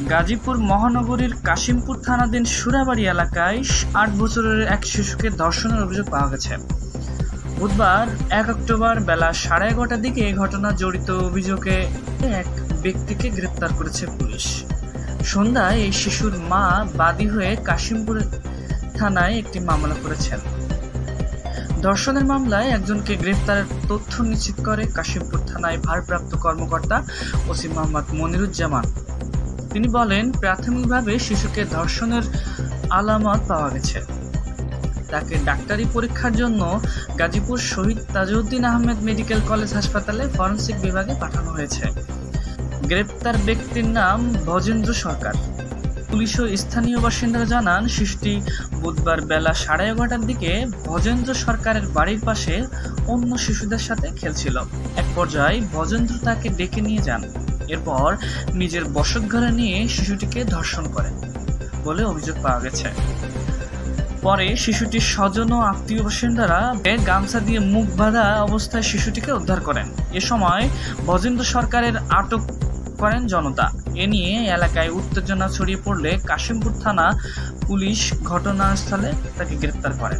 গাজীপুর মহানগরীর কাশিমপুর থানাধীন সুরাবাড়ি এলাকায় ৮ বছরের এক শিশুকে ধর্ষণের অভিযোগ পাওয়া গেছে। বুধবার ১ অক্টোবর বেলা 11:30টার দিকে এই ঘটনা জড়িত অভিযোগে এক ব্যক্তিকে গ্রেপ্তার করেছে পুলিশ। সন্ধ্যায় এই শিশুর মা বাদী হয়ে কাশিমপুর থানায় একটি মামলা করেছেন। ধর্ষণের মামলায় একজনকে গ্রেপ্তারের তথ্য নিশ্চিত করে কাশিমপুর থানায় ভারপ্রাপ্ত কর্মকর্তা ওসি মোহাম্মদ মনিরুজ্জামান। তিনি বলেন, প্রাথমিকভাবে শিশুকে ধর্ষণের আলামত পাওয়া গেছে। তাকে ডাক্তারি পরীক্ষার জন্য গাজীপুর শহীদ তাজউদ্দিন আহমেদ মেডিকেল কলেজ হাসপাতালে ফরেনসিক বিভাগে পাঠানো হয়েছে। গ্রেপ্তার ব্যক্তির নাম ভজেন্দ্র সরকার। পুলিশ ও স্থানীয় বাসিন্দারা জানান, শিশুটি বুধবার বেলা 11:30টার দিকে ভজেন্দ্র সরকারের বাড়ির পাশে অন্য শিশুদের সাথে খেলছিল। এক পর্যায়ে ভজেন্দ্র তাকে ডেকে নিয়ে যান। এরপর নিজের বসতঘরে নিয়ে শিশুটিকে ধর্ষণ করেন বলে অভিযোগ পাওয়া গেছে। পরে শিশুটির স্বজন ও আত্মীয় বাসিন্দারা গামছা দিয়ে মুখ বাঁধা অবস্থায় শিশুটিকে উদ্ধার করেন। এ সময় ভজেন্দ্র সরকারের আটক করেন জনতা। এ নিয়ে এলাকায় উত্তেজনা ছড়িয়ে পড়লে কাশিমপুর থানা পুলিশ ঘটনাস্থলে তাকে গ্রেপ্তার করে।